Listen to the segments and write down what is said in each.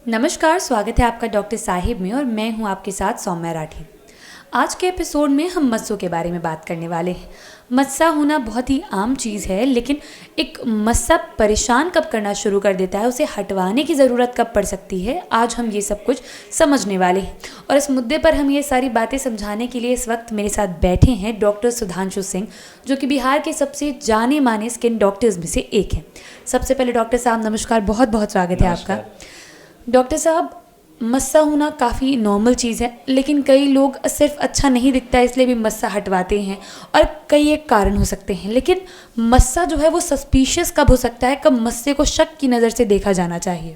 नमस्कार, स्वागत है आपका डॉक्टर साहिब में और मैं हूं आपके साथ सौम्या राठी। आज के एपिसोड में हम मस्सों के बारे में बात करने वाले हैं। मस्सा होना बहुत ही आम चीज़ है, लेकिन एक मस्सा परेशान कब करना शुरू कर देता है, उसे हटवाने की ज़रूरत कब पड़ सकती है, आज हम ये सब कुछ समझने वाले हैं। और इस मुद्दे पर हम ये सारी बातें समझाने के लिए इस वक्त मेरे साथ बैठे हैं डॉक्टर सुधांशु सिंह, जो कि बिहार के सबसे जाने माने स्किन डॉक्टर्स में से एक हैं। सबसे पहले डॉक्टर साहब नमस्कार, बहुत बहुत स्वागत है आपका। डॉक्टर साहब, मस्सा होना काफ़ी नॉर्मल चीज़ है, लेकिन कई लोग सिर्फ अच्छा नहीं दिखता है इसलिए भी मस्सा हटवाते हैं और कई एक कारण हो सकते हैं। लेकिन मस्सा जो है वो सस्पिशियस कब हो सकता है, कब मस्से को शक की नज़र से देखा जाना चाहिए?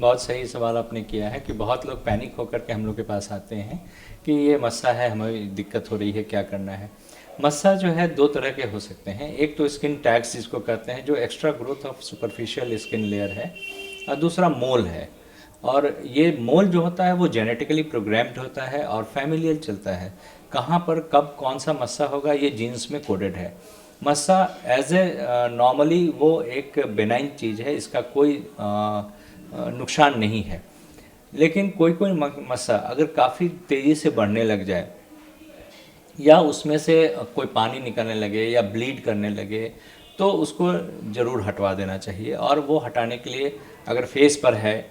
बहुत सही सवाल आपने किया है कि बहुत लोग पैनिक होकर के हम लोग के पास आते हैं कि ये मस्सा है, हमें दिक्कत हो रही है, क्या करना है। मस्सा जो है दो तरह के हो सकते हैं। एक तो स्किन टैग्स जिसको कहते हैं, जो extra growth of superficial skin layer है, और दूसरा मोल है। और ये मोल जो होता है वो जेनेटिकली प्रोग्राम्ड होता है और फैमिलियल चलता है। कहाँ पर कब कौन सा मस्सा होगा ये जीन्स में कोडेड है। मस्सा एज ए नॉर्मली वो एक बेनाइन चीज़ है, इसका कोई नुकसान नहीं है। लेकिन कोई कोई मस्सा अगर काफ़ी तेज़ी से बढ़ने लग जाए या उसमें से कोई पानी निकलने लगे या ब्लीड करने लगे तो उसको ज़रूर हटवा देना चाहिए। और वो हटाने के लिए अगर फेस पर है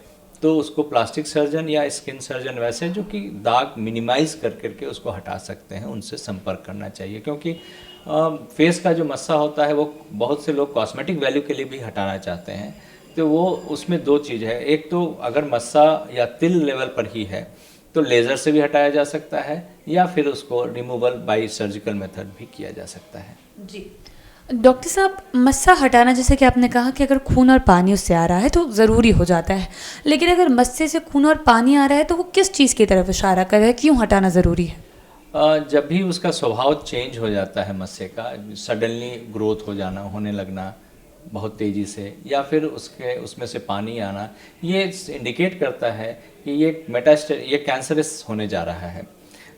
तो उसको प्लास्टिक सर्जन या स्किन सर्जन वैसे जो कि दाग मिनिमाइज़ कर करके उसको हटा सकते हैं, उनसे संपर्क करना चाहिए। क्योंकि फेस का जो मस्सा होता है वो बहुत से लोग कॉस्मेटिक वैल्यू के लिए भी हटाना चाहते हैं। तो वो उसमें दो चीज़ है, एक तो अगर मस्सा या तिल लेवल पर ही है तो लेज़र से भी हटाया जा सकता है या फिर उसको रिमूवल बाय सर्जिकल मेथड भी किया जा सकता है। जी डॉक्टर साहब, मस्सा हटाना जैसे कि आपने कहा कि अगर खून और पानी उससे आ रहा है तो ज़रूरी हो जाता है, लेकिन अगर मस्से से खून और पानी आ रहा है तो वो किस चीज़ की तरफ इशारा कर रहा है, क्यों हटाना ज़रूरी है? जब भी उसका स्वभाव चेंज हो जाता है मस्से का, सडनली ग्रोथ हो जाना, होने लगना बहुत तेज़ी से, या फिर उसमें से पानी आना, ये इंडिकेट करता है कि ये कैंसरस होने जा रहा है।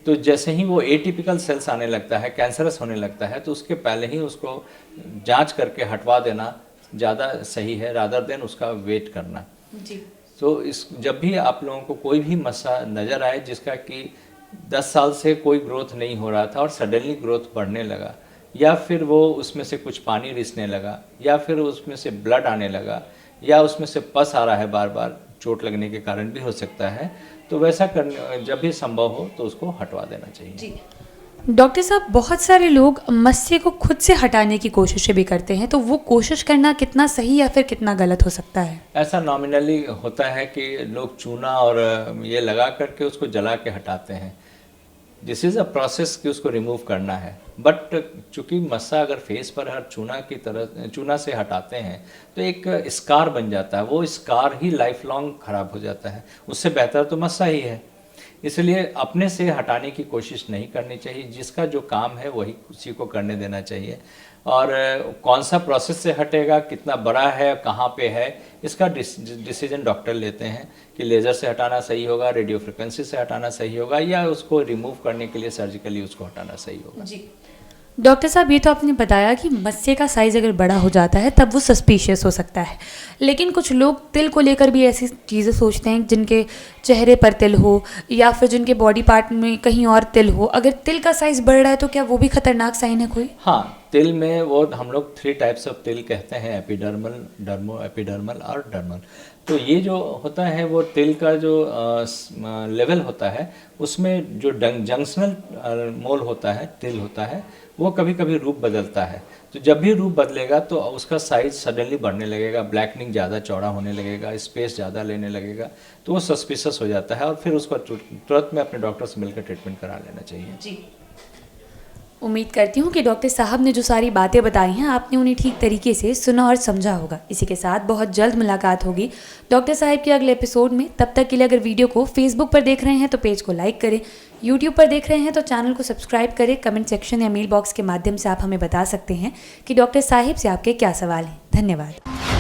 तो जैसे ही वो एटिपिकल सेल्स आने लगता है, कैंसरस होने लगता है, तो उसके पहले ही उसको जांच करके हटवा देना ज़्यादा सही है रादर देन उसका वेट करना। जी। तो जब भी आप लोगों को कोई भी मस्सा नज़र आए जिसका कि 10 साल से कोई ग्रोथ नहीं हो रहा था और सडनली ग्रोथ बढ़ने लगा, या फिर वो उसमें से कुछ पानी रिसने लगा, या फिर उसमें से ब्लड आने लगा, या उसमें से पस आ रहा है बार बार, चोट लगने के कारण भी हो सकता है, तो वैसा करने जब भी संभव हो तो उसको हटवा देना चाहिए। जी डॉक्टर साहब, बहुत सारे लोग मस्से को खुद से हटाने की कोशिशें भी करते हैं, तो वो कोशिश करना कितना सही या फिर कितना गलत हो सकता है? ऐसा नॉमिनली होता है कि लोग चूना और ये लगा करके उसको जला के हटाते हैं। दिस इज़ अ प्रोसेस कि उसको रिमूव करना है। बट चूँकि मस्सा अगर फेस पर हर चूना से हटाते हैं तो एक स्कार बन जाता है, वो स्कार ही लाइफ लॉन्ग ख़राब हो जाता है। उससे बेहतर तो मस्सा ही है। इसलिए अपने से हटाने की कोशिश नहीं करनी चाहिए, जिसका जो काम है वही उसी को करने देना चाहिए। और कौन सा प्रोसेस से हटेगा, कितना बड़ा है, कहाँ पे है, इसका डिसीजन डॉक्टर लेते हैं कि लेज़र से हटाना सही होगा, रेडियो फ्रिक्वेंसी से हटाना सही होगा, या उसको रिमूव करने के लिए सर्जिकली उसको हटाना सही होगा। जी डॉक्टर साहब, ये तो आपने बताया कि मस्से का साइज़ अगर बड़ा हो जाता है तब वो सस्पिशियस हो सकता है, लेकिन कुछ लोग तिल को लेकर भी ऐसी चीज़ें सोचते हैं जिनके चेहरे पर तिल हो या फिर जिनके बॉडी पार्ट में कहीं और तिल हो। अगर तिल का साइज़ बढ़ रहा है तो क्या वो भी खतरनाक साइन है कोई? हाँ, तिल में वो हम लोग 3 टाइप्स ऑफ तिल कहते हैं, एपिडर्मल, डर्मो एपिडर्मल और डर्मल। तो ये जो होता है वो तिल का जो लेवल होता है उसमें जो जंक्शनल मोल होता है, तिल होता है, वो कभी कभी रूप बदलता है। तो जब भी रूप बदलेगा तो उसका साइज़ सडनली बढ़ने लगेगा, ब्लैकनिंग ज़्यादा चौड़ा होने लगेगा, स्पेस ज़्यादा लेने लगेगा, तो वो सस्पिशियस हो जाता है और फिर उसको तुरंत में अपने डॉक्टर से मिलकर ट्रीटमेंट करा लेना चाहिए। जी उम्मीद करती हूँ कि डॉक्टर साहब ने जो सारी बातें बताई हैं आपने उन्हें ठीक तरीके से सुना और समझा होगा। इसी के साथ बहुत जल्द मुलाकात होगी डॉक्टर साहब के अगले एपिसोड में। तब तक के लिए अगर वीडियो को फेसबुक पर देख रहे हैं तो पेज को लाइक करें, यूट्यूब पर देख रहे हैं तो चैनल को सब्सक्राइब करें। कमेंट सेक्शन या मेल बॉक्स के माध्यम से आप हमें बता सकते हैं कि डॉक्टर साहिब से आपके क्या सवाल हैं। धन्यवाद।